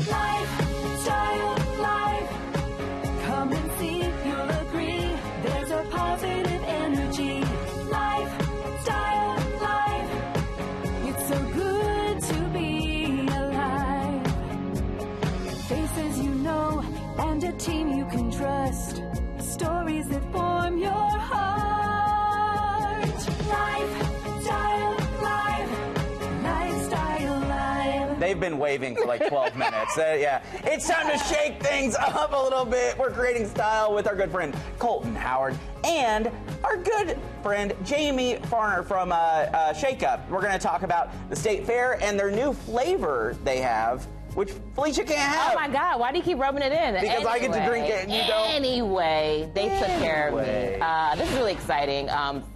Life.Style.Live. Come and see, you'll agree. There's a positive energy. Life.Style.Live. It's so good to be alive. Faces you know and a team you can trust. Stories that form your heart. Life.Style.Live. Life.Style.Live. They've been waving for like 12 minutes. Yeah. It's time to shake things up a little bit. We're creating style with our good friend Colton Howard and our good friend Jamie Farner from Shake Up. We're going to talk about the State Fair and their new flavor they have, which Felicia can't have. Oh my God, why do you keep rubbing it in? Because anyway, I get to drink it and you don't. Anyway, they took care of me. This is really exciting.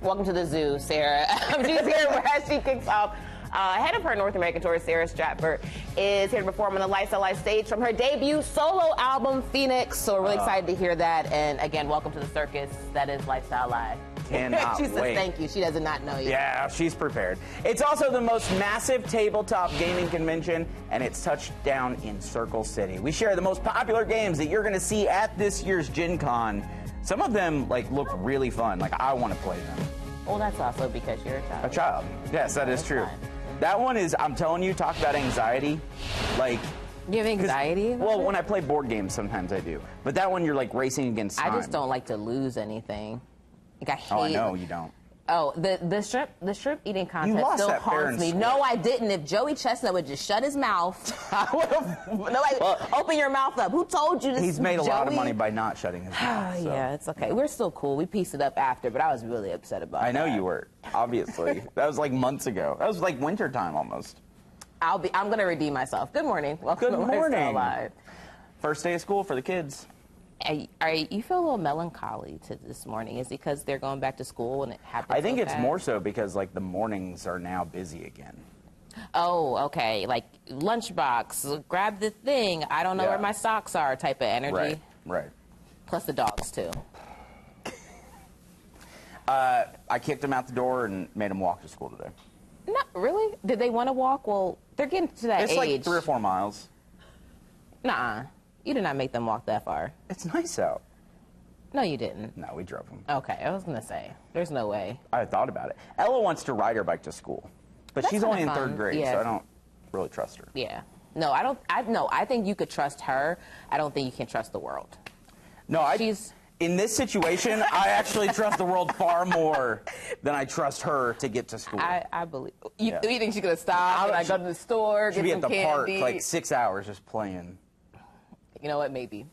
Welcome to the zoo, Sarah. She's here as she kicks off. Head of her North American tour, Sara Strafford, is here to perform on the Life.Style.Live stage from her debut solo album, Phoenix. So we're really excited to hear that. And again, welcome to the circus that is Life.Style.Live. Cannot she says wait. Thank you. She does not know you. Yeah, she's prepared. It's also the most massive tabletop gaming convention, and it's touched down in Circle City. We share the most popular games that you're going to see at this year's Gen Con. Some of them look really fun. I want to play them. Well, that's also because you're a child. A child. Yes, that is true. Fine. That one is, I'm telling you, talk about anxiety. You have anxiety? Well, when I play board games, sometimes I do. But that one, you're racing against time. I just don't like to lose anything. I hate. Oh, I know you don't. Oh, the shrimp eating contest You lost still that fair haunts and me. square. No, I didn't. If Joey Chestnut would just shut his mouth, open your mouth up. Who told you this? He's made a lot of Joey? money by not shutting his mouth. So. Yeah, it's okay. We're still cool. We pieced it up after, but I was really upset about it. I know you were, obviously. That was months ago. That was winter time almost. I'm gonna redeem myself. Good morning. Welcome Good to morning. Life.Style.Live. First day of school for the kids. You feel a little melancholy this morning. Is it because they're going back to school and it happens? I think so it's fast? more so because the mornings are now busy again. Oh, okay. Lunchbox, grab the thing. I don't know where my socks are type of energy. Right. Plus the dogs, too. I kicked them out the door and made them walk to school today. Not really. Did they want to walk? Well, they're getting to that age. It's 3 or 4 miles. Nuh-uh. You did not make them walk that far. It's nice out. No, you didn't. No, we drove them. Okay, I was going to say. There's no way. I thought about it. Ella wants to ride her bike to school, but That's she's only in kinda 3rd fun. grade, Yeah. so I don't really trust her. Yeah. No, I don't. I think you could trust her. I don't think you can trust the world. No, in this situation, I actually trust the world far more than I trust her to get to school. I believe. You think she's going to stop and go to the store, She'd get be some at the candy? park 6 hours just playing. You know what? Maybe.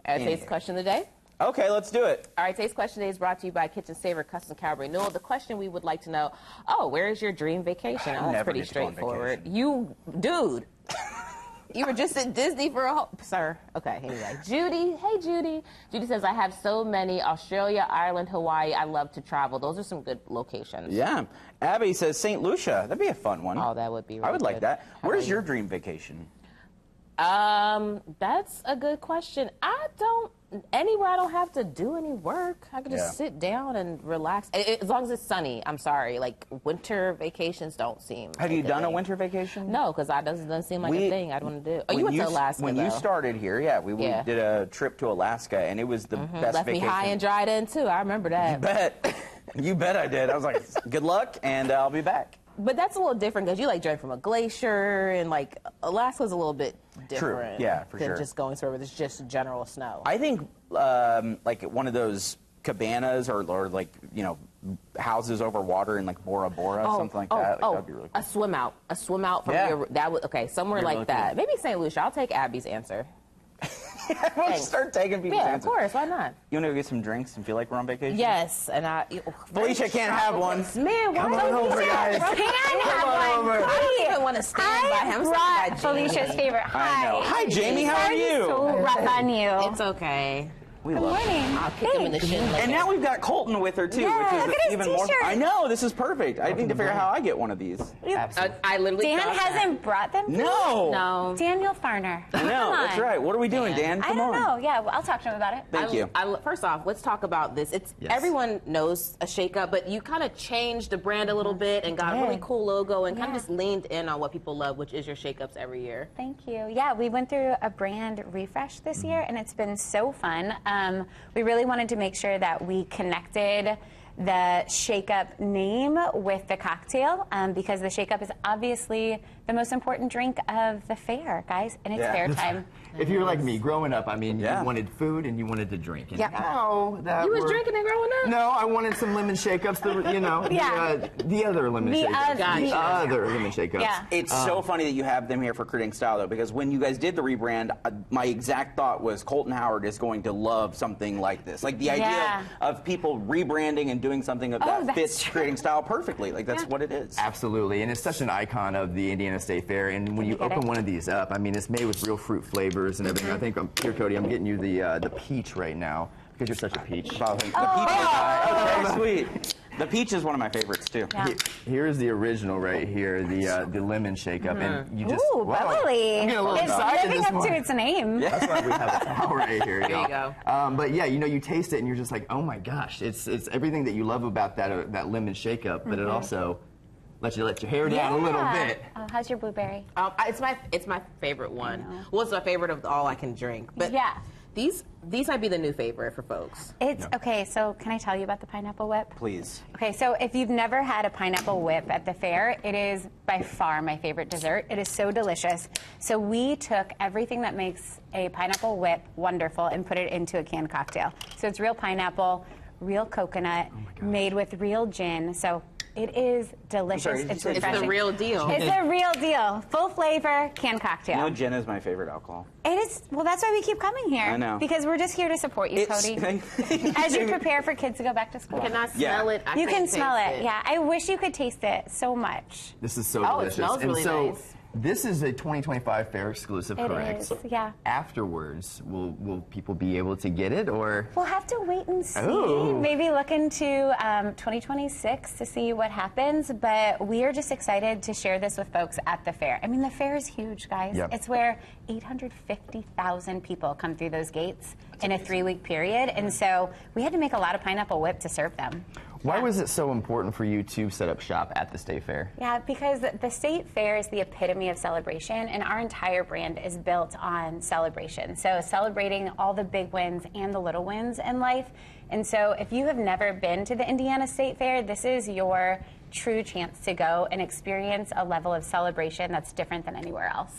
Today's question of the day. Okay, let's do it. All right, today's question today is brought to you by Kitchen Saver Custom Cab Renewal. The question we would like to know, where is your dream vacation? Oh, that's pretty straightforward. Dude, you were just at Disney for a whole... Sir, okay, anyway. Judy, hey, Judy. Judy says, I have so many, Australia, Ireland, Hawaii. I love to travel. Those are some good locations. Yeah. Abby says St. Lucia. That'd be a fun one. Oh, that would be really I would like good. that. Where's your dream vacation? That's a good question. Anywhere I don't have to do any work. I can just sit down and relax. As long as it's sunny, I'm sorry. Winter vacations don't seem Have you done a winter vacation? No, because that doesn't seem like a thing I'd want to do. Oh, you went to Alaska, When you started here, we did a trip to Alaska, and it was the best Left vacation. me high and dried in, too. I remember that. You bet. You bet I did. I was like, good luck, and I'll be back. But that's a little different because you drank from a glacier, and Alaska's a little bit different. True. Yeah, for than sure. just going somewhere where there's just general snow. I think one of those cabanas or houses over water in Bora Bora, something like that. That'd be really cool. A swim out from your somewhere Be like really that. cool. Maybe St. Lucia. I'll take Abby's answer. We'll start taking people's Yeah, answers. of course. Why not? You want to go get some drinks and feel like we're on vacation? Yes, and Felicia can't have one. Man, why Come on don't over, you guys. Can Come on over. I don't even want to stand by him. I brought Felicia's favorite. I know. Hi, Jamie. How are Sorry you? to rough on you. It's okay. We Good love it. morning. I'll kick him in the shin. And now we've got Colton with her too, Yeah, which look is at his even more. t-shirt. I know, this is perfect. I need to figure out how I get one of these. I literally Dan thought hasn't brought them to you? No. No. Daniel Farner. I know, Come that's on. right. What are we doing, Dan? I Come don't on. know. Yeah, well, I'll talk to him about it. Thank you. First off, let's talk about this. Everyone knows a shakeup, but you kind of changed the brand a little bit and got a really cool logo and kind of just leaned in on what people love, which is your shakeups every year. Thank you. Yeah, we went through a brand refresh this year, and it's been so fun. We really wanted to make sure that we connected the shake-up name with the cocktail because the shake-up is obviously the most important drink of the fair, guys, and it's fair time. If you're like me, growing up, I mean, Yeah. you wanted food and you wanted to drink. And Yeah. now that You was we're- drinking and growing up? No, I wanted some lemon shake-ups, the other lemon The shake-ups. other- The other lemon shake-ups. Yeah. It's so funny that you have them here for Creating Style, though, because when you guys did the rebrand, my exact thought was Colton Howard is going to love something like this. Like the idea of people rebranding and doing something that that's fits true. Creating Style perfectly. Like that's what it is. Absolutely, and it's such an icon of the Indiana State Fair. And when you get open it? one of these up, I mean, it's made with real fruit flavors and everything. I think, here, Cody, I'm getting you the peach right now because you're such a peach. The peach is very sweet. The peach is one of my favorites too. Yeah. Here's the original right here, the lemon shake-up, and you just Ooh, bubbly. I'm getting a little It's excited living this up morning. to its name. That's why we have a towel right here. There you go. But yeah, you taste it and you're just like, oh my gosh, it's everything that you love about that lemon shake-up, but it also lets you let your hair down a little bit. Oh, how's your blueberry? It's my favorite one. Well, it's my favorite of all I can drink. But Yeah. these might be the new favorite for folks. It's okay. So can I tell you about the pineapple whip? Please. Okay, so if you've never had a pineapple whip at the fair, it is by far my favorite dessert. It is so delicious. So we took everything that makes a pineapple whip wonderful and put it into a canned cocktail. So it's real pineapple, real coconut, made with real gin. So it is delicious. sorry, did you It's say It's refreshing. the real deal. It's the real deal. Full flavor canned You cocktail. know, gin is my favorite alcohol. It is. Well, that's why we keep coming here. I know. Because we're just here to support you, Cody. As you prepare for kids to go back to school. Can I smell it? I You can can't smell taste it. Yeah, I wish you could taste it so much. This is so Oh, it delicious. smells and really so nice. this is a 2025 fair exclusive, It correct? is, yeah. Afterwards, will people be able to get it, or? We'll have to wait and see. Oh. Maybe look into 2026 to see what happens. But we are just excited to share this with folks at the fair. I mean, the fair is huge, guys. Yep. It's where 850,000 people come through those gates in a 3-week period. And so we had to make a lot of pineapple whip to serve them. Why was it so important for you to set up shop at the State Fair? Yeah, because the State Fair is the epitome of celebration, and our entire brand is built on celebration. So celebrating all the big wins and the little wins in life. And so if you have never been to the Indiana State Fair, this is your true chance to go and experience a level of celebration that's different than anywhere else.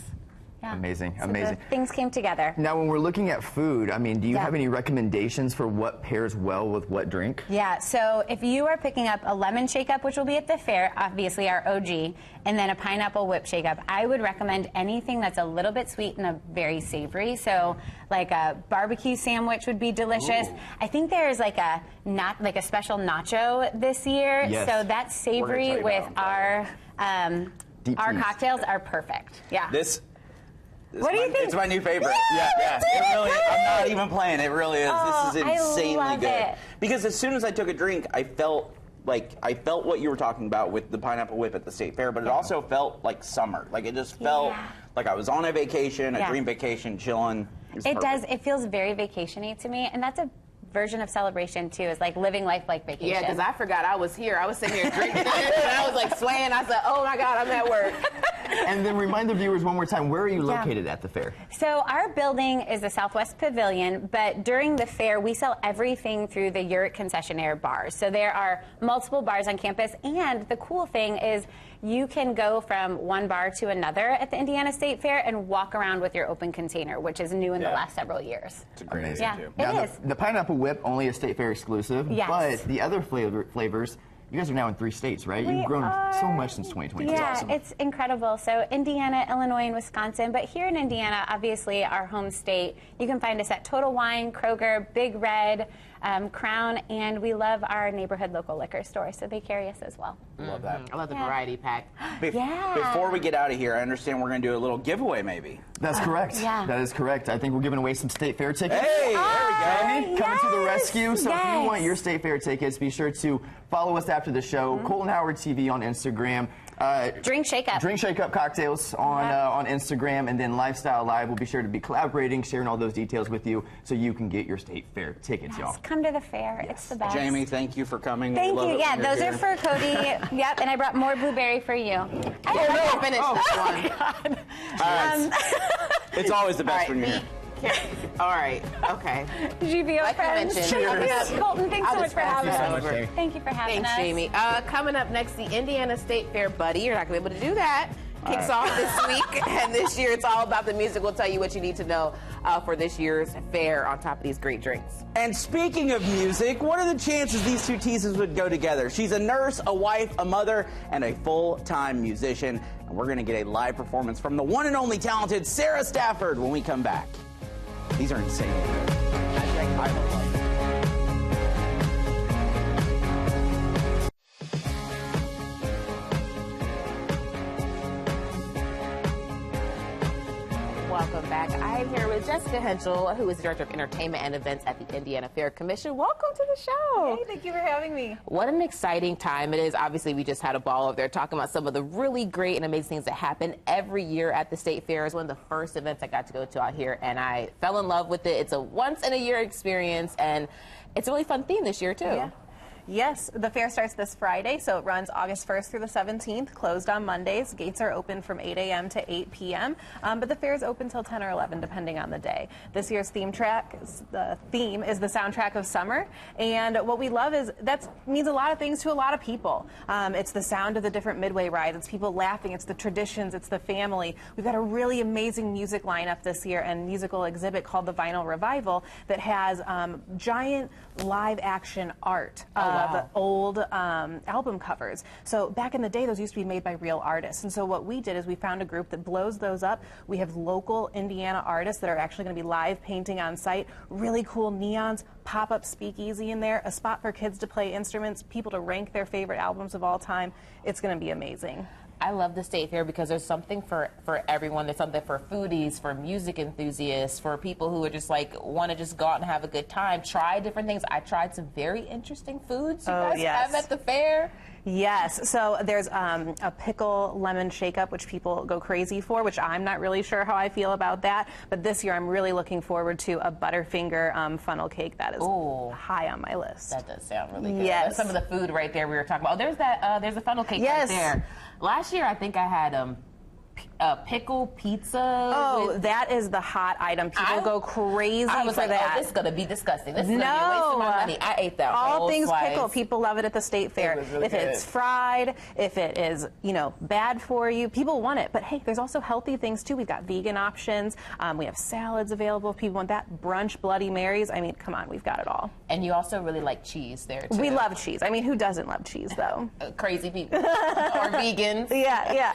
Yeah. Amazing, So amazing. the things came together. Now, when we're looking at food, I mean, do you Yeah. have any recommendations for what pairs well with what drink? Yeah, so if you are picking up a lemon shake-up, which will be at the fair, obviously our OG, and then a pineapple whip shake-up, I would recommend anything that's a little bit sweet and a very savory. So like a barbecue sandwich would be delicious. Ooh. I think there's like a special nacho this year. Yes. So that savory We're with gonna tell you Deep our freeze. cocktails are perfect. Yeah. This What do you think? It's my new favorite. Yeah, Yeah. that's It really, it. I'm not even playing. It really is. Oh, This is I insanely love good. it. Because as soon as I took a drink, I felt what you were talking about with the pineapple whip at the State Fair, but it also felt like summer. Like it just felt like I was on a vacation, a dream vacation, chilling. It does. It feels very vacation-y to me, and that's a version of celebration too, is like living life like vacation. Yeah, because I forgot I was here. I was sitting here drinking, and I was like swaying. I said, "Oh my God, I'm at work." And then remind the viewers one more time, where are you located at the fair? So our building is the Southwest Pavilion, but during the fair, we sell everything through the Uric concessionaire bars. So there are multiple bars on campus, and the cool thing is you can go from one bar to another at the Indiana State Fair and walk around with your open container, which is new in the last several years. It's a great Amazing. Yeah, too. it Now, is. the pineapple whip, only a State Fair exclusive, Yes. but the other flavors, you guys are now in 3 states, right? We You've grown so are. much since 2020. Yeah, It's awesome. it's incredible. So Indiana, Illinois, and Wisconsin. But here in Indiana, obviously our home state, you can find us at Total Wine, Kroger, Big Red, Crown, and we love our neighborhood local liquor store, so they carry us as well. Love that. I love the variety pack. Before we get out of here, I understand we're going to do a little giveaway, maybe. That's correct. Yeah. That is correct. I think we're giving away some State Fair tickets. Hey, there we go. Coming to the rescue. So if you Yes. want your State Fair tickets, be sure to follow us after the show. Colton Howard TV on Instagram. Drink Shake Up. Drink Shake Up cocktails on Instagram, and then Life.Style.Live will be sure to be collaborating, sharing all those details with you so you can get your State Fair tickets, y'all. Come to the fair. It's the best. Jamie, thank you for coming. We Thank love you. it Yeah, when you're those here. are for Cody. Yep, and I brought more blueberry for you. I didn't finish this one. All right. It's always the best when you're here. All right. Okay. GVO Like you friends. mentioned. Cheers. Colton, thanks so much for having pass us. this over. Thank you for having Thanks, us. Jamie. Coming up next, the Indiana State Fair, buddy. You're not going to be able to do that. Kicks off this week, and this year it's all about the music. We'll tell you what you need to know for this year's fair on top of these great drinks. And speaking of music, what are the chances these two teasers would go together? She's a nurse, a wife, a mother, and a full-time musician. And we're going to get a live performance from the one and only talented Sara Strafford when we come back. These are insane. I love them. Welcome back. I'm here with Jessica Henschel, who is Director of Entertainment and Events at the Indiana Fair Commission. Welcome to the show. Hey, thank you for having me. What an exciting time it is. Obviously, we just had a ball over there talking about some of the really great and amazing things that happen every year at the State Fair. It was one of the first events I got to go to out here, and I fell in love with it. It's a once-in-a-year experience, and it's a really fun theme this year, too. Yeah. Yes, the fair starts this Friday, so it runs August 1st through the 17th, closed on Mondays. Gates are open from 8 a.m. to 8 p.m., but the fair is open till 10 or 11, depending on the day. This year's theme is the soundtrack of summer, and what we love is that means a lot of things to a lot of people. It's the sound of the different midway rides, it's people laughing, it's the traditions, it's the family. We've got a really amazing music lineup this year and musical exhibit called the Vinyl Revival that has giant live action art. The old album covers. So back in the day, those used to be made by real artists. And so what we did is we found a group that blows those up. We have local Indiana artists that are actually going to be live painting on site. Really cool neons, pop-up speakeasy in there, a spot for kids to play instruments, people to rank their favorite albums of all time. It's going to be amazing. I love the State Fair because there's something for everyone. There's something for foodies, for music enthusiasts, for people who are just like want to just go out and have a good time, try different things. I tried some very interesting foods you guys have at the fair. Yes, so there's a pickle lemon shake-up, which people go crazy for, which I'm not really sure how I feel about that. But this year I'm really looking forward to a Butterfinger funnel cake. That is high on my list. That does sound really good. Yes. There's some of the food right there we were talking about. Oh, there's that. There's a funnel cake right there. Last year I think I had pickle pizza. Oh, that is the hot item. People go crazy I was for like, that. oh, this is going to be disgusting. This is going to be a waste of my money. I ate that all whole things slice. pickle. People love it at the State Fair. It was really if good. it's fried, if it is, bad for you, people want it. But hey, there's also healthy things too. We've got vegan options. We have salads available if people want that. Brunch Bloody Marys. I mean, come on, we've got it all. And you also really like cheese there too. We love cheese. I mean, who doesn't love cheese though? Crazy people or vegans. Yeah.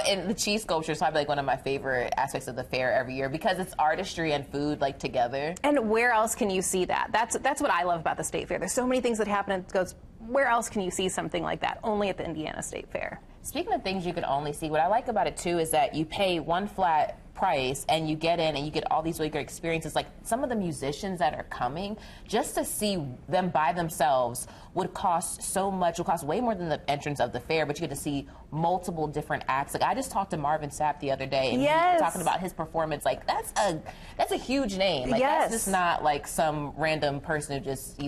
And the cheese sculpture is probably like one of my favorite aspects of the fair every year because it's artistry and food like together. And where else can you see that? That's what I love about the State Fair. There's so many things that happen and it goes, where else can you see something like that? Only at the Indiana State Fair. Speaking of things you can only see, what I like about it too is that you pay one flat price and you get in and you get all these really great experiences. Like some of the musicians that are coming, just to see them by themselves would cost so much. It would cost way more than the entrance of the fair, but you get to see multiple different acts. Like I just talked to Marvin Sapp the other day and he was talking about his performance. Like that's a huge name. Like that's just not like some random person who just,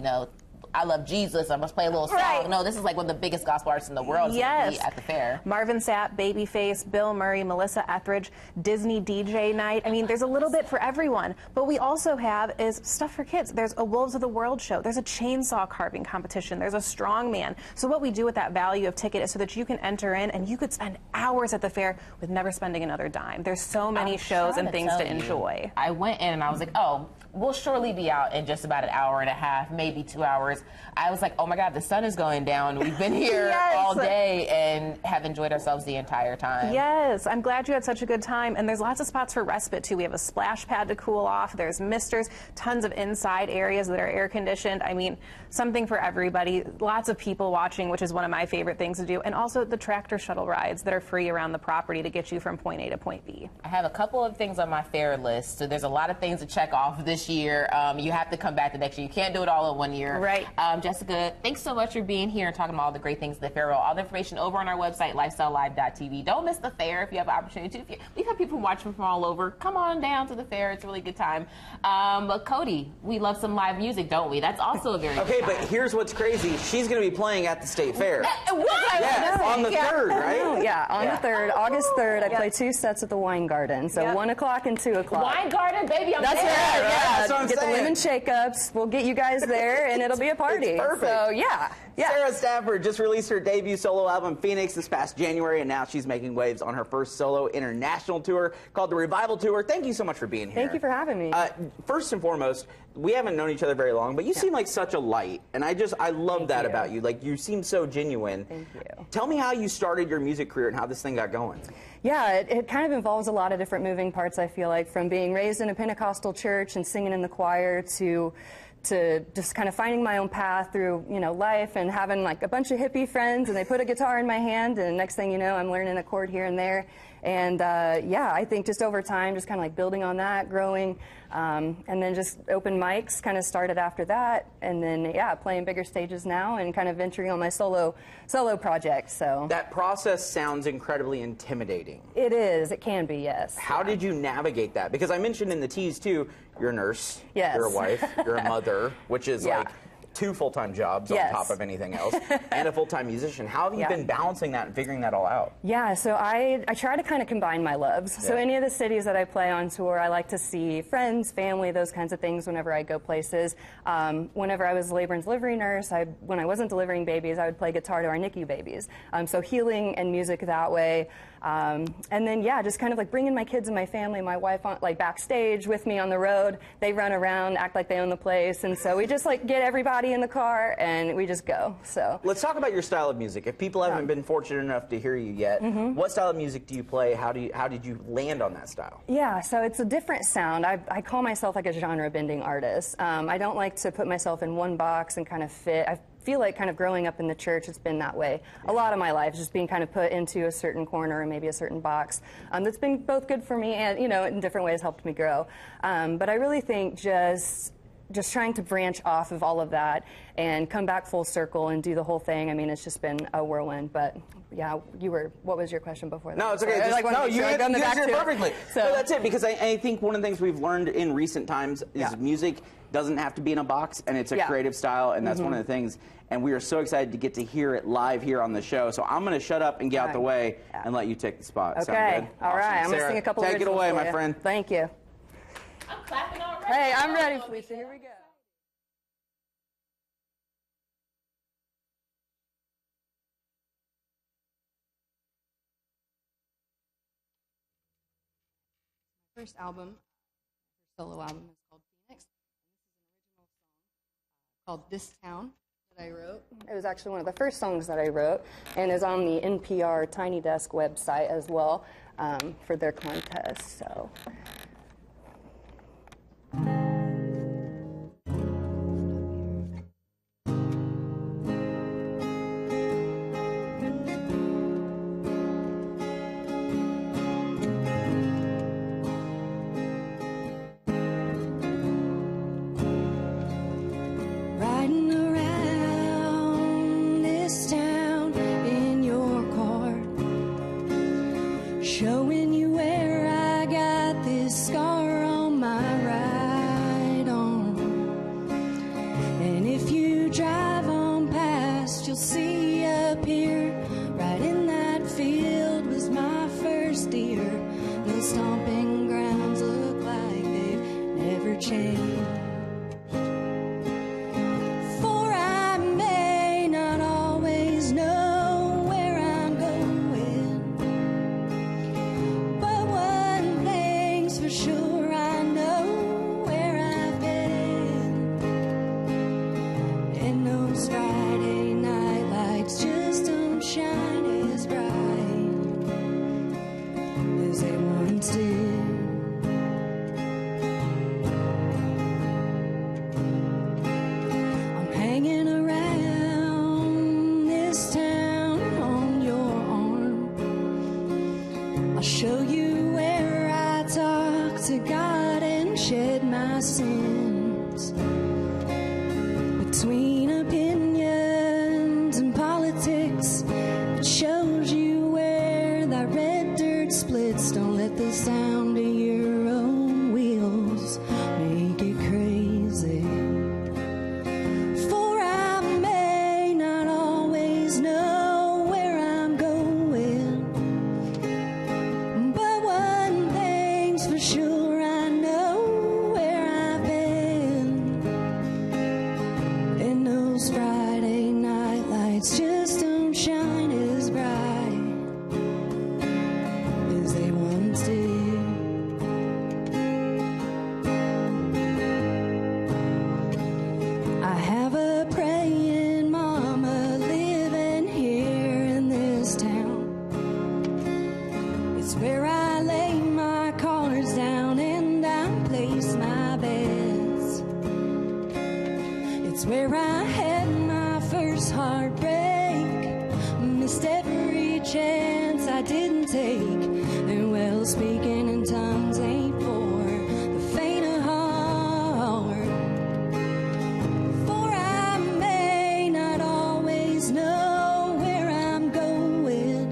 I love Jesus, I must play a little song. Right. No, this is like one of the biggest gospel artists in the world to be at the fair. Marvin Sapp, Babyface, Bill Murray, Melissa Etheridge, Disney DJ night. I mean, there's a little bit for everyone. But we also have is stuff for kids. There's a Wolves of the World show. There's a chainsaw carving competition. There's a strongman. So what we do with that value of ticket is so that you can enter in and you could spend hours at the fair with never spending another dime. There's so many shows and things to enjoy. I went in and I was like, oh, we'll surely be out in just about an hour and a half, maybe 2 hours. I was like, oh my God, the sun is going down. We've been here all day and have enjoyed ourselves the entire time. Yes, I'm glad you had such a good time. And there's lots of spots for respite too. We have a splash pad to cool off. There's misters, tons of inside areas that are air conditioned. I mean, something for everybody. Lots of people watching, which is one of my favorite things to do. And also the tractor shuttle rides that are free around the property to get you from point A to point B. I have a couple of things on my fair list. So there's a lot of things to check off this year. You have to come back the next year. You can't do it all in one year. Right. Jessica, thanks so much for being here and talking about all the great things at the fair. All the information over on our website, Life.Style.Live.tv. Don't miss the fair if you have an opportunity to. We've had people watching from all over. Come on down to the fair. It's a really good time. But Cody, we love some live music, don't we? That's also a very Okay, good but time. here's what's crazy. She's going to be playing at the State Fair. Yeah, on the 3rd, right? Yeah, on the 3rd, August 3rd, I play 2 sets at the Wine Garden. So 1 o'clock and 2 o'clock. Wine Garden, baby, I'm That's there. right, yeah. That's what I'm Get saying. the lemon shake-ups. We'll get you guys there, and it'll be a party. It's perfect. So, yeah. Sara Strafford just released her debut solo album, Phoenix, this past January, and now she's making waves on her first solo international tour called the Revival Tour. Thank you so much for being here. Thank you for having me. First and foremost, we haven't known each other very long, but you seem like such a light, and I love that about you. Like, you seem so genuine. Thank you. Tell me how you started your music career and how this thing got going. Yeah, it kind of involves a lot of different moving parts, I feel like, from being raised in a Pentecostal church and singing in the choir to just kind of finding my own path through, life and having like a bunch of hippie friends, and they put a guitar in my hand, and next thing you know, I'm learning a chord here and there. And I think just over time, just kind of like building on that, growing, and then just open mics kind of started after that, and then playing bigger stages now and kind of venturing on my solo project. So That process sounds incredibly intimidating. it is. It can be, yes. How did you navigate that? Because I mentioned in the tease too, you're a nurse, Yes. you're a wife, you're a mother, which is Yeah. like 2 full-time jobs on Yes. top of anything else, and a full-time musician. How have you been balancing that and figuring that all out? Yeah, so I try to kind of combine my loves. So Yeah. any of the cities that I play on tour, I like to see friends, family, those kinds of things whenever I go places. Whenever I was a labor and delivery nurse, when I wasn't delivering babies, I would play guitar to our NICU babies. So healing and music that way. And then, just kind of like bringing my kids and my family, my wife on, like backstage with me on the road. They run around, act like they own the place. And so we just like get everybody in the car and we just go. So Let's talk about your style of music. If people haven't been fortunate enough to hear you yet, what style of music do you play? How did you land on that style? yeah, so it's a different sound. I call myself like a genre-bending artist. I don't like to put myself in one box and kind of fit. I feel like kind of growing up in the church, it's been that way. A lot of my life, just being kind of put into a certain corner or maybe a certain box. That's been both good for me and, in different ways helped me grow. But I really think just trying to branch off of all of that and come back full circle and do the whole thing. I mean, it's just been a whirlwind, but yeah, what was your question before that? No, it's okay. You answered it perfectly. So that's it, because I think one of the things we've learned in recent times is music doesn't have to be in a box, and it's a creative style, and that's one of the things. And we are so excited to get to hear it live here on the show. So I'm going to shut up and get out the way and let you take the spot. Okay. Sound good? All right. I'm Awesome. going to Sara, sing a couple of take it away, my friend. Thank you. I'm clapping already. Hey, I'm ready, Felicia. Here we go. First solo album is called Phoenix. Called This Town that I wrote. It was actually one of the first songs that I wrote and is on the NPR Tiny Desk website as well for their contest. So. Riding around this town in your car, showing you where I got this scar on my right arm. And if you drive on past, you'll see up here, right in that field was my first deer. The stomping grounds look like they've never changed. For I may not always know where I'm going, but one thing's for sure, I know where I've been. And no and shed my sins. Between opinions and politics, it shows you where that red dirt splits. Don't let the sound of your own wheels make it crazy. For I may not always know where I'm going, but one thing's for sure, I know where I've been. And those Friday night lights just don't shine as bright as they once did. I have a praying mama living here in this town. It's where I lay my cards down and I place my bets. It's where I had my first heartbreak, missed every chance I didn't take. And well, speaking in tongues ain't for the faint of heart. For I may not always know where I'm going,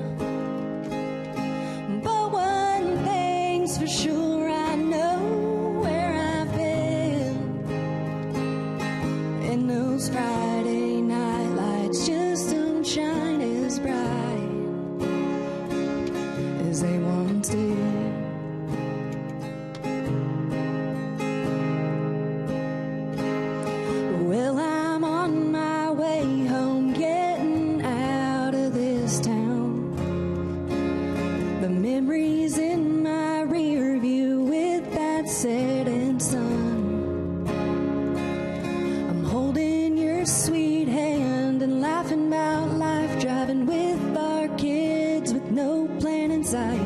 but one thing's for sure, I know where I've been. And those Friday night lights just don't shine as bright as they once did. Well, I'm on my way home, getting out of this town. The memories in my rear view with that setting sun. I'm holding your sweet hand and laughing about life, driving with our kids with no plan in sight.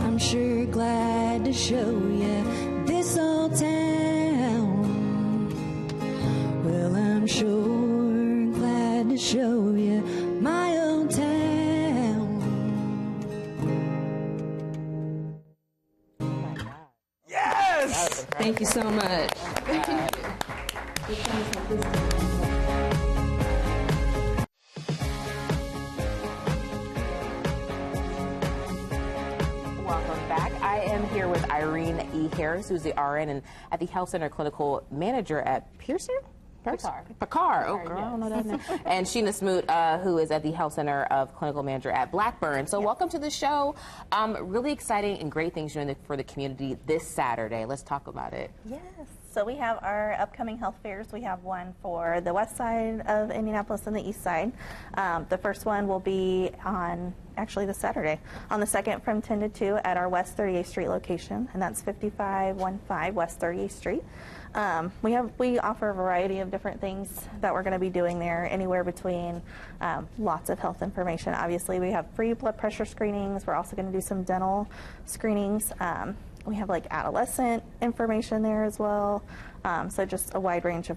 I'm sure glad to show you this old town. Well, I'm sure glad to show you my old town. Yes! Thank you so much. Welcome back. I am here with Irene E. Harris, who's the RN and at the Health Center Clinical Manager at Pearson? Picard. Oh, girl, I don't know that name. And Sheena Smoot, who is at the Health Center of Clinical Manager at Blackburn. So welcome to the show. Really exciting and great things you're doing for the community this Saturday. Let's talk about it. Yes. So we have our upcoming health fairs. We have one for the west side of Indianapolis and the east side. The first one will be on actually this Saturday, on the 2nd from 10 to 2 at our West 38th Street location, and that's 5515 West 38th Street. We offer a variety of different things that we're going to be doing there, anywhere between lots of health information. Obviously, we have free blood pressure screenings. We're also going to do some dental screenings. We have like adolescent information there as well. So just a wide range of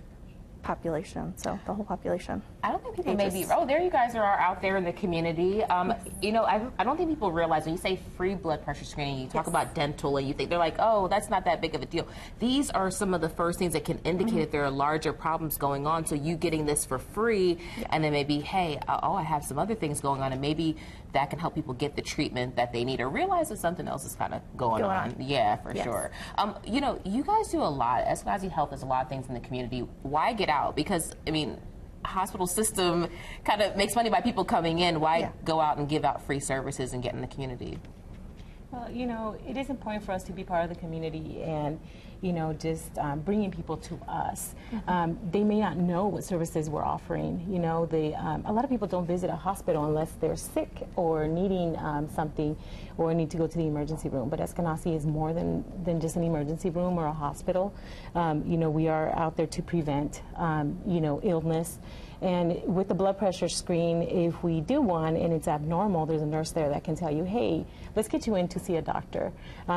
population, so the whole population. I don't think people maybe, oh, there you guys are out there in the community. You know, I don't think people realize when you say free blood pressure screening, you talk about dental and you think they're like, oh, that's not that big of a deal. These are some of the first things that can indicate that there are larger problems going on. So you getting this for free and then maybe, hey, oh, I have some other things going on, and maybe that can help people get the treatment that they need or realize that something else is kind of going on. Yeah, for sure. You know, you guys do a lot. Eskenazi Health does a lot of things in the community. Why get out? Because, I mean, hospital system kind of makes money by people coming in. Why go out and give out free services and get in the community? Well, you know, it is important for us to be part of the community and, you know, just bringing people to us. They may not know what services we're offering. You know, a lot of people don't visit a hospital unless they're sick or needing something or need to go to the emergency room. But Eskenazi is more than just an emergency room or a hospital. You know, we are out there to prevent, you know, illness. And with the blood pressure screen, if we do one and it's abnormal, there's a nurse there that can tell you, hey, let's get you in to see a doctor,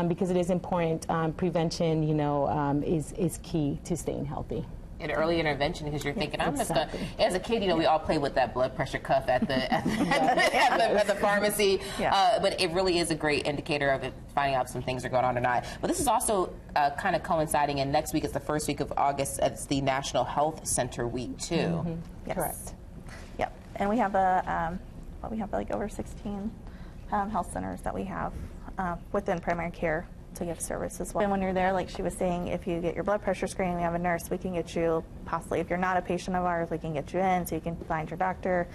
because it is important. Prevention, you know, is key to staying healthy. an early intervention because you're thinking, I'm just going to, as a kid, you know, we all play with that blood pressure cuff at the pharmacy. But it really is a great indicator of it, finding out if some things are going on or not. But this is also kind of coinciding, and next week is the first week of August. It's the National Health Center week, too. Yes. Correct. Yep. And we have we have like over 16 health centers that we have within primary care to give service as well. And when you're there, like she was saying, if you get your blood pressure screened, we have a nurse, we can get you, possibly if you're not a patient of ours, we can get you in so you can find your doctor.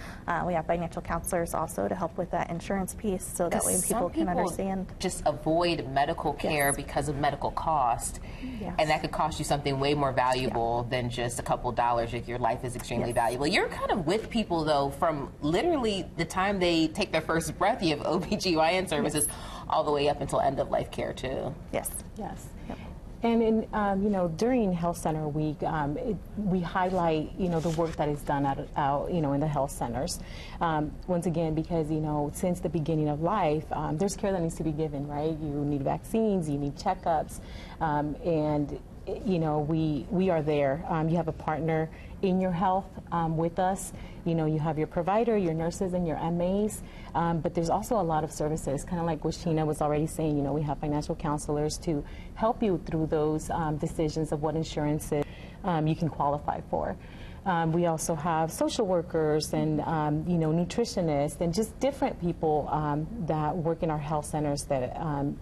We have financial counselors also to help with that insurance piece so that way people can understand. Just avoid medical care because of medical cost, and that could cost you something way more valuable than just a couple dollars if your life is extremely valuable. You're kind of with people, though, from literally the time they take their first breath. You have OBGYN services all the way up until end-of-life care, too. Yes. Yes. And in, you know, during Health Center Week, we highlight, you know, the work that is done out you know, in the health centers. Once again, because, you know, since the beginning of life, there's care that needs to be given, right? You need vaccines, you need checkups, and, you know, we are there. You have a partner in your health with us. You know, you have your provider, your nurses, and your MAs, but there's also a lot of services, kind of like what Sheena was already saying. You know, we have financial counselors to help you through those decisions of what insurances you can qualify for. We also have social workers and, you know, nutritionists and just different people that work in our health centers that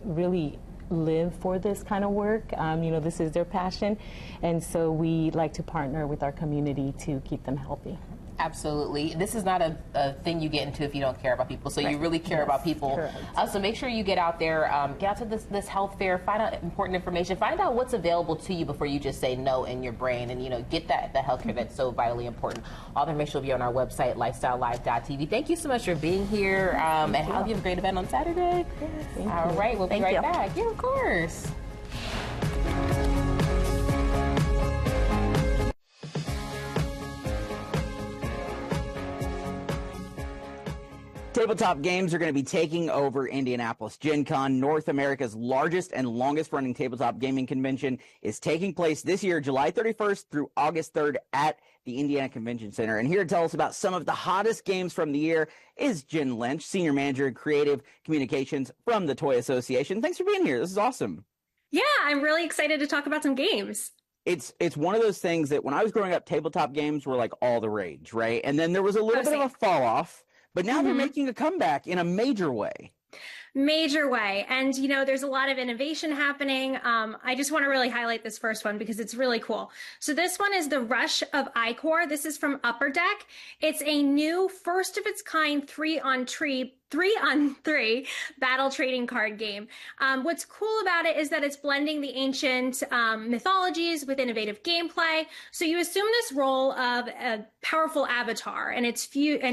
really live for this kind of work. You know, this is their passion, and so we like to partner with our community to keep them healthy. Absolutely. This is not a thing you get into if you don't care about people. So you really care about people. So make sure you get out there, get out to this health fair, find out important information, find out what's available to you before you just say no in your brain, and, you know, get the health care that's so vitally important. All the information will be on our website, Life.Style.Live.tv. Thank you so much for being here, and I hope you have a great event on Saturday. All right, we'll be right back. Yeah, of course. Tabletop games are going to be taking over Indianapolis. Gen Con, North America's largest and longest running tabletop gaming convention, is taking place this year, July 31st through August 3rd at the Indiana Convention Center. And here to tell us about some of the hottest games from the year is Jen Lynch, Senior Manager in Creative Communications from the Toy Association. Thanks for being here. This is awesome. Yeah, I'm really excited to talk about some games. It's one of those things that when I was growing up, tabletop games were like all the rage, right? And then there was a little bit of a fall off. But now they're making a comeback in a major way. Major way. And, you know, there's a lot of innovation happening. I just want to really highlight this first one because it's really cool. So this one is the Rush of I-Core. This is from Upper Deck. It's a new, first of its kind, 3-on-3 battle trading card game. What's cool about it is that it's blending the ancient mythologies with innovative gameplay. So you assume this role of a powerful avatar, and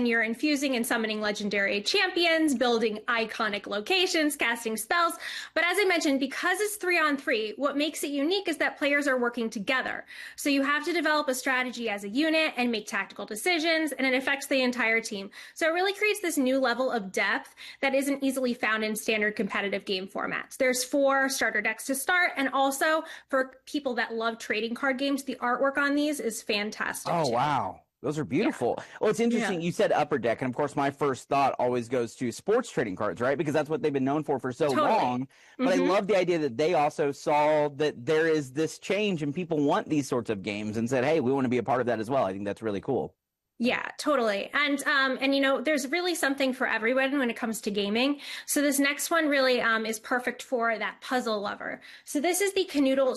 you're infusing and summoning legendary champions, building iconic locations, casting spells. But as I mentioned, because it's 3-on-3, what makes it unique is that players are working together. So you have to develop a strategy as a unit and make tactical decisions, and it affects the entire team. So it really creates this new level of depth that isn't easily found in standard competitive game formats. There's 4 starter decks to start, and also for people that love trading card games, the artwork on these is fantastic. Oh, wow. Those are beautiful. Yeah. Well, it's interesting. You said Upper Deck, and of course, my first thought always goes to sports trading cards, right? Because that's what they've been known for so long. But I love the idea that they also saw that there is this change and people want these sorts of games and said, hey, we want to be a part of that as well. I think that's really cool. Yeah, totally. And you know, there's really something for everyone when it comes to gaming. So this next one really is perfect for that puzzle lover. So this is the Canoodle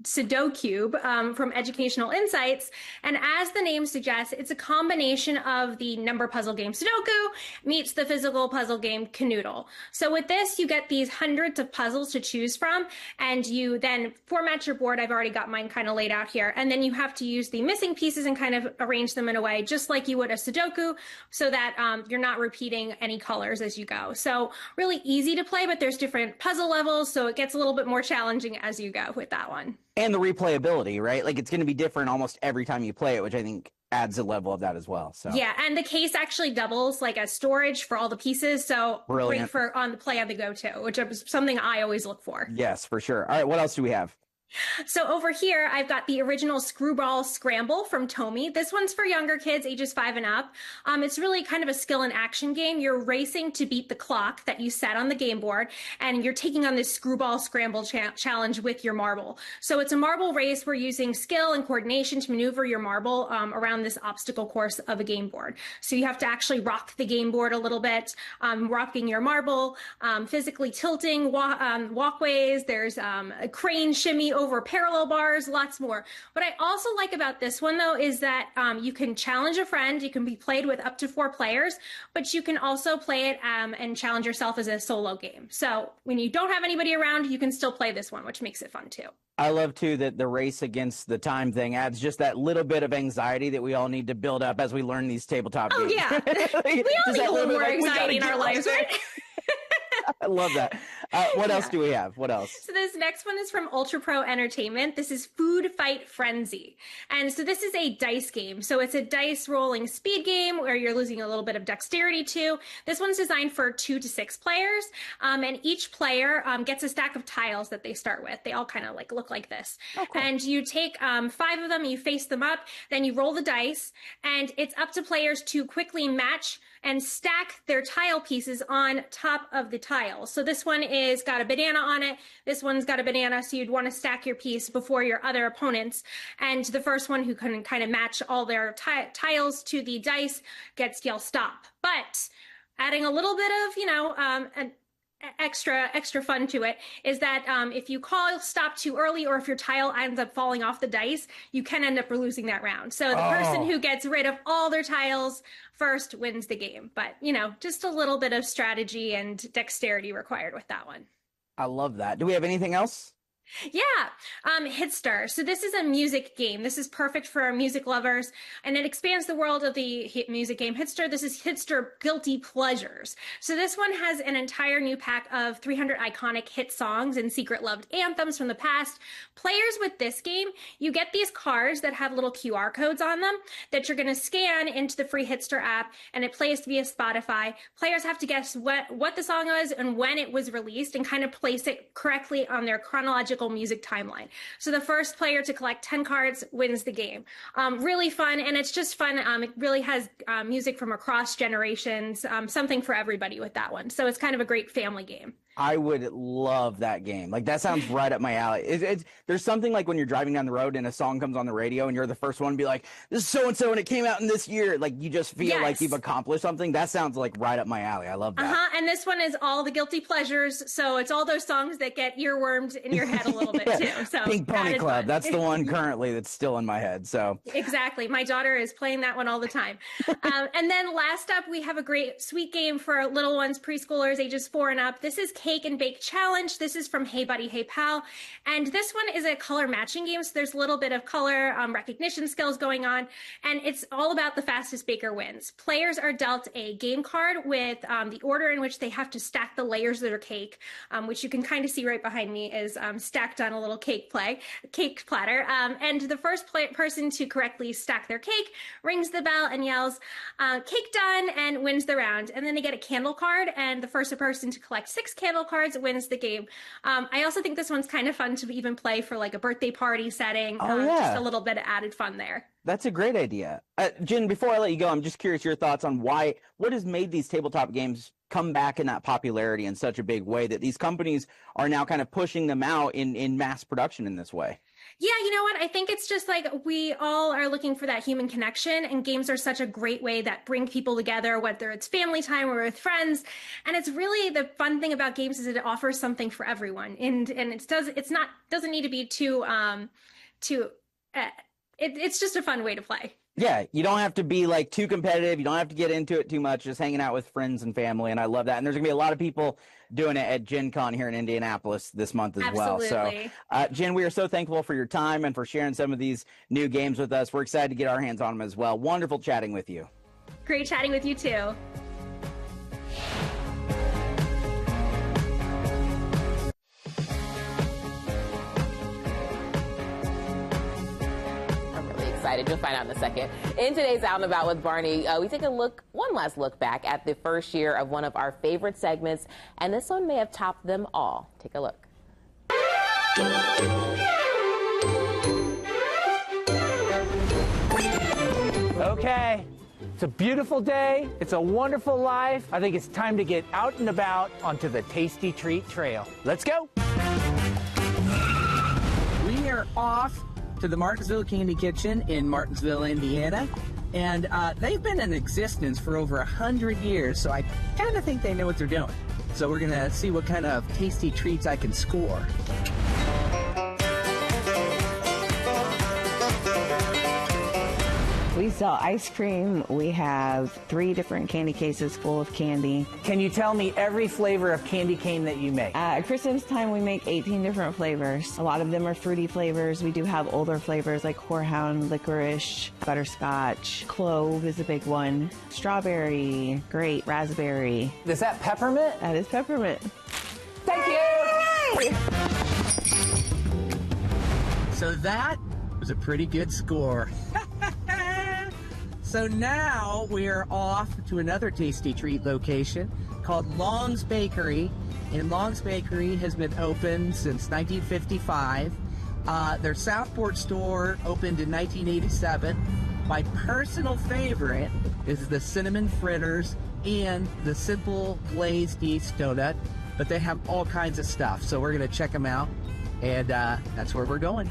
Sudoku from Educational Insights, and as the name suggests, it's a combination of the number puzzle game Sudoku meets the physical puzzle game Canoodle. So with this, you get these hundreds of puzzles to choose from, and you then format your board. I've already got mine kind of laid out here, and then you have to use the missing pieces and kind of arrange them in a way just like you would a Sudoku, so that you're not repeating any colors as you go. So really easy to play, but there's different puzzle levels, so it gets a little bit more challenging as you go with that one. And the replayability, right? Like, it's going to be different almost every time you play it, which I think adds a level of that as well. So yeah, and the case actually doubles like as storage for all the pieces. So brilliant. Great for on the play on the go too, which is something I always look for. Yes, for sure. All right, what else do we have? So over here, I've got the original Screwball Scramble from Tomy. This one's for younger kids, ages 5 and up. It's really kind of a skill and action game. You're racing to beat the clock that you set on the game board, and you're taking on this Screwball Scramble challenge with your marble. So it's a marble race. We're using skill and coordination to maneuver your marble around this obstacle course of a game board. So you have to actually rock the game board a little bit, rocking your marble, physically tilting walkways. There's a crane shimmy over parallel bars, lots more. What I also like about this one, though, is that you can challenge a friend. You can be played with up to 4 players, but you can also play it and challenge yourself as a solo game. So when you don't have anybody around, you can still play this one, which makes it fun, too. I love, too, that the race against the time thing adds just that little bit of anxiety that we all need to build up as we learn these tabletop games. Yeah. We all need a little more anxiety in our lives, right? I love that. What else do we have? What else? So this next one is from Ultra Pro Entertainment. This is Food Fight Frenzy. And so this is a dice game. So it's a dice rolling speed game where you're losing a little bit of dexterity too. This one's designed for 2 to 6 players. And each player gets a stack of tiles that they start with. They all kind of like look like this. Oh, cool. And you take 5 of them, you face them up, then you roll the dice, and it's up to players to quickly match and stack their tile pieces on top of the tile. So this one is got a banana on it. This one's got a banana, so you'd want to stack your piece before your other opponents. And the first one who can kind of match all their tiles to the dice gets yell stop. But adding a little bit of, an extra fun to it is that if you call stop too early, or if your tile ends up falling off the dice, you can end up losing that round. So the person who gets rid of all their tiles first wins the game. But, just a little bit of strategy and dexterity required with that one. I love that. Do we have anything else? Yeah, Hitstar. So this is a music game. This is perfect for our music lovers, and it expands the world of the music game Hitstar. This is Hitstar Guilty Pleasures. So this one has an entire new pack of 300 iconic hit songs and secret loved anthems from the past. Players with this game, you get these cards that have little QR codes on them that you're going to scan into the free Hitstar app, and it plays via Spotify. Players have to guess what the song was and when it was released, and kind of place it correctly on their chronological music timeline. So the first player to collect 10 cards wins the game. Really fun, and it's just fun. It really has music from across generations, something for everybody with that one. So it's kind of a great family game. I would love that game. Like, that sounds right up my alley. There's something like when you're driving down the road and a song comes on the radio and you're the first one to be like, this is so-and-so and it came out in this year. Like, you just feel like you've accomplished something. That sounds like right up my alley. I love that. And this one is all the guilty pleasures. So it's all those songs that get earwormed in your head a little bit too. So Pink Pony Club. That's the one currently that's still in my head. So exactly. My daughter is playing that one all the time. And then last up, we have a great sweet game for little ones, preschoolers, ages 4 and up. This is Cake and Bake Challenge. This is from Hey Buddy, Hey Pal. And this one is a color matching game. So there's a little bit of color recognition skills going on. And it's all about the fastest baker wins. Players are dealt a game card with the order in which they have to stack the layers of their cake, which you can kind of see right behind me is stacked on a little cake platter. And the first person to correctly stack their cake rings the bell and yells, cake done, and wins the round. And then they get a candle card, and the first person to collect 6 candle cards wins the game. I also think this one's kind of fun to even play for like a birthday party setting. Just a little bit of added fun there. That's a great idea. Jen, before I let you go, I'm just curious your thoughts on what has made these tabletop games come back in that popularity in such a big way that these companies are now kind of pushing them out in mass production in this way. Yeah, you know what? I think it's just like we all are looking for that human connection, and games are such a great way that bring people together, whether it's family time or with friends. And it's really the fun thing about games is it offers something for everyone, and it doesn't need to be too it's just a fun way to play. Yeah, you don't have to be like too competitive. You don't have to get into it too much. Just hanging out with friends and family, and I love that. And there's gonna be a lot of people doing it at Gen Con here in Indianapolis this month as well. So, Jen, we are so thankful for your time and for sharing some of these new games with us. We're excited to get our hands on them as well. Wonderful chatting with you. Great chatting with you too. You'll find out in a second. In today's Out and About with Barney, we take one last look back at the first year of one of our favorite segments, and this one may have topped them all. Take a look. Okay, it's a beautiful day. It's a wonderful life. I think it's time to get out and about onto the Tasty Treat Trail. Let's go. We are off to the Martinsville Candy Kitchen in Martinsville, Indiana. And they've been in existence for over 100 years, so I kind of think they know what they're doing. So we're going to see what kind of tasty treats I can score. We sell ice cream. We have 3 different candy cases full of candy. Can you tell me every flavor of candy cane that you make? At Christmas time, we make 18 different flavors. A lot of them are fruity flavors. We do have older flavors like horehound, licorice, butterscotch, clove is a big one, strawberry, grape, raspberry. Is that peppermint? That is peppermint. Thank you! So that was a pretty good score. So now we are off to another tasty treat location called Long's Bakery. And Long's Bakery has been open since 1955. Their Southport store opened in 1987. My personal favorite is the cinnamon fritters and the simple glazed yeast donut, but they have all kinds of stuff. So we're gonna check them out, and that's where we're going.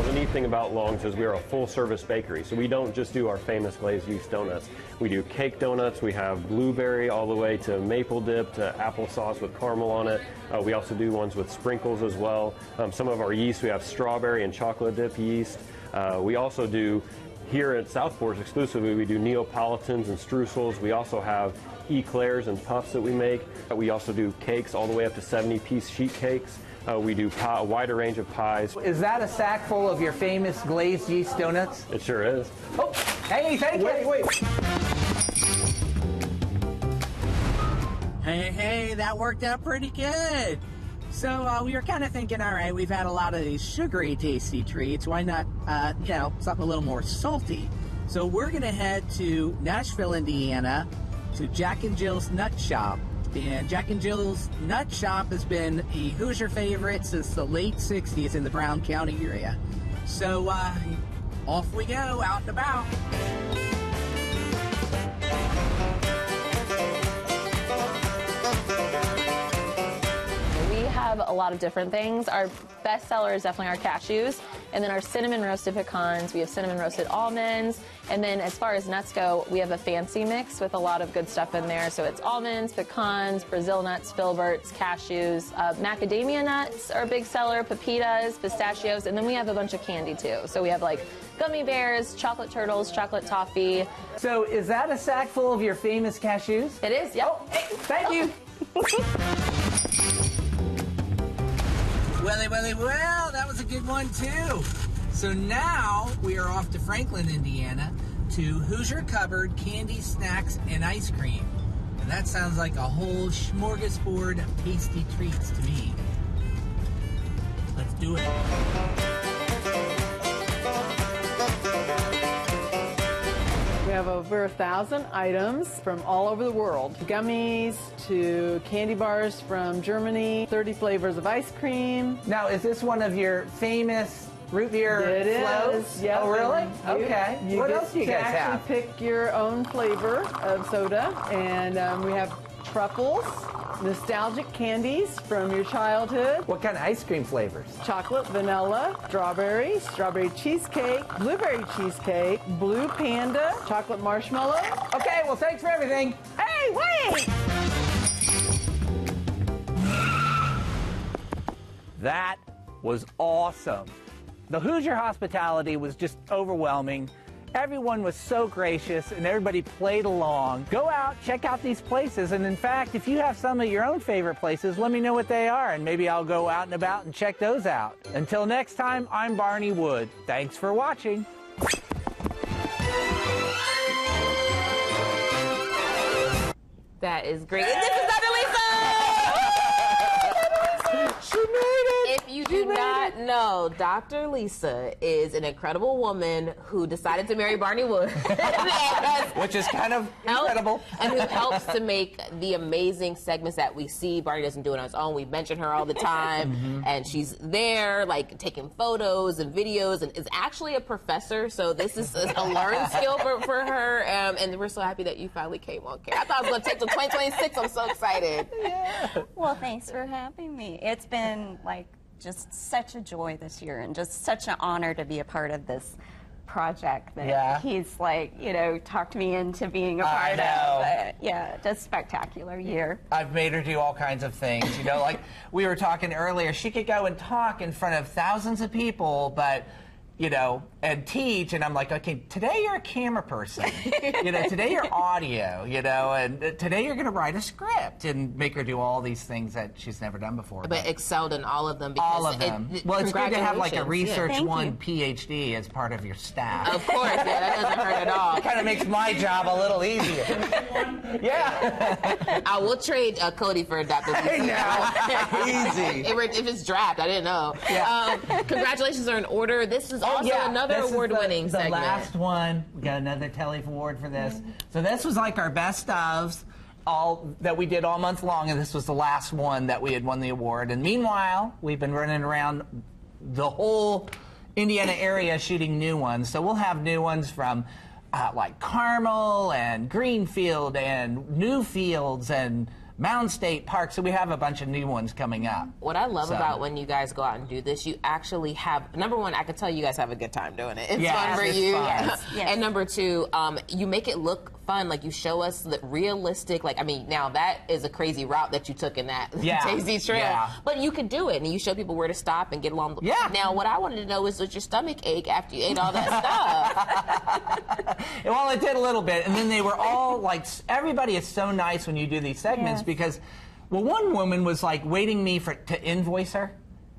The neat thing about Long's is we are a full-service bakery, so we don't just do our famous glazed yeast donuts. We do cake donuts. We have blueberry all the way to maple dip to applesauce with caramel on it. We also do ones with sprinkles as well. Some of our yeast, we have strawberry and chocolate dip yeast. We also do, here at Southport exclusively, we do Neapolitans and streusels. We also have eclairs and puffs that we make. We also do cakes all the way up to 70-piece sheet cakes. We do a wider range of pies. Is that a sack full of your famous glazed yeast donuts? It sure is. Oh, hey, thank you. Wait. Hey, that worked out pretty good. So we were kind of thinking, all right, we've had a lot of these sugary tasty treats. Why not, something a little more salty? So we're going to head to Nashville, Indiana, to Jack and Jill's Nut Shop. And Jack and Jill's Nut Shop has been a Hoosier favorite since the late 60s in the Brown County area. So off we go, out and about. We have a lot of different things. Our best seller is definitely our cashews, and then our cinnamon roasted pecans. We have cinnamon roasted almonds, and then as far as nuts go, we have a fancy mix with a lot of good stuff in there. So it's almonds, pecans, Brazil nuts, filberts, cashews, macadamia nuts are a big seller, pepitas, pistachios, and then we have a bunch of candy too. So we have like gummy bears, chocolate turtles, chocolate toffee. So is that a sack full of your famous cashews? It is, yep. Oh, hey, thank you. Well, that was a good one too. So now we are off to Franklin, Indiana, to Hoosier Cupboard Candy, Snacks, and Ice Cream. And that sounds like a whole smorgasbord of tasty treats to me. Let's do it. We have over 1,000 items from all over the world. Gummies to candy bars from Germany, 30 flavors of ice cream. Now, is this one of your famous root beer floats? Yes. Oh, really? Okay. What else do you guys have? You can pick your own flavor of soda, and we have truffles, nostalgic candies from your childhood. What kind of ice cream flavors? Chocolate, vanilla, strawberry cheesecake, blueberry cheesecake, blue panda, chocolate marshmallow. Okay, well, thanks for everything. Hey, wait! That was awesome. The Hoosier hospitality was just overwhelming. Everyone was so gracious and everybody played along. Go out, check out these places, and in fact, if you have some of your own favorite places, let me know what they are, and maybe I'll go out and about and check those out. Until next time, I'm Barney Wood. Thanks for watching. That is great. And this is Lisa! She made it! If you do not know, Dr. Lisa is an incredible woman who decided to marry Barney Wood. Which is kind of incredible. And who helps to make the amazing segments that we see. Barney doesn't do it on his own. We mention her all the time. And she's there, like, taking photos and videos, and is actually a professor. So this is a learned skill for her. And we're so happy that you finally came on camera. I thought it was going to take till 2026. I'm so excited. Yeah. Well, thanks for having me. It's been, like, just such a joy this year, and just such an honor to be a part of this project that he's, like, you know, talked me into being a part of. Yeah, just spectacular year. I've made her do all kinds of things. You know, like we were talking earlier, she could go and talk in front of thousands of people, but you know, and teach, and I'm like, okay, today you're a camera person. You know, today you're audio, you know, and today you're going to write a script and make her do all these things that she's never done before. But excelled in all of them. Because all of them. Well, it's good to have like a Research One PhD as part of your staff. Of course, yeah, that doesn't hurt at all. It kind of makes my job a little easier. Yeah. I will trade Cody for Dr. Easy. If it's draft, I didn't know. Yeah. Congratulations are in order. This is also another award-winning segment. The last one. We got another Telly Award for this. So this was like our best ofs, all that we did all month long, and this was the last one that we had won the award. And meanwhile, we've been running around the whole Indiana area shooting new ones. So we'll have new ones from like Carmel and Greenfield and Newfields and Mound State Park, so we have a bunch of new ones coming up. What I love about when you guys go out and do this, you actually have, number one, I can tell you guys have a good time doing it. It's fun for you. Yes. And number two, you make it look fun. Like, you show us the realistic, like, I mean, now that is a crazy route that you took in that Tasty Trail. Yeah. But you could do it, and you show people where to stop and get along. Now, what I wanted to know is, did your stomach ache after you ate all that stuff? Well, it did a little bit, and then they were all like, everybody is so nice when you do these segments because, well, one woman was like waiting me to invoice her.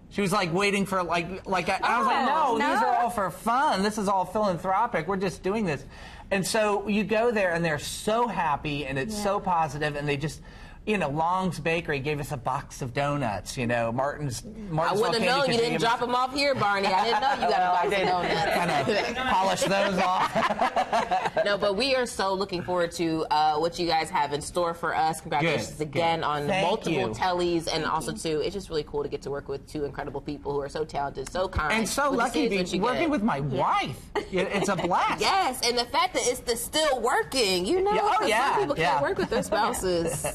She was like waiting for I was like, no, these are all for fun. This is all philanthropic. We're just doing this. And so you go there, and they're so happy, and it's so positive, and they just, you know, Long's Bakery gave us a box of donuts. You know, Martin's I wouldn't have known you didn't drop them off here, Barney. I didn't know you got a box of donuts. Kind of polish those off. No, but we are so looking forward to what you guys have in store for us. Congratulations again on multiple tellies, and also too, it's just really cool to get to work with two incredible people who are so talented, so kind, and so lucky to be working with my wife. It's a blast. Yes, and the fact that it's still working, you know, some people can't work with their spouses.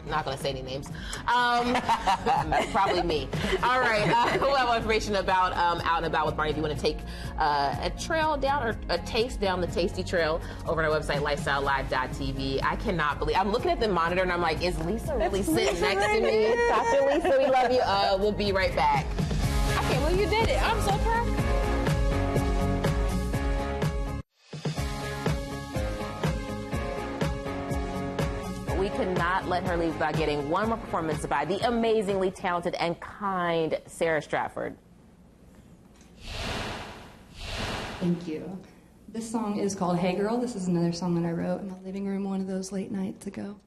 Not going to say any names. Probably me. All right. We'll have information about Out and About with Barney if you want to take a trail down or a taste down the Tasty Trail over on our website, Life.Style.Live.tv. I cannot believe. I'm looking at the monitor and I'm like, is Lisa really sitting next to me? Dr. Lisa, we love you. We'll be right back. I can't believe you did it. I'm so proud. We could not let her leave without getting one more performance by the amazingly talented and kind Sara Strafford. Thank you. This song is called Hey Girl. This is another song that I wrote in my living room one of those late nights ago.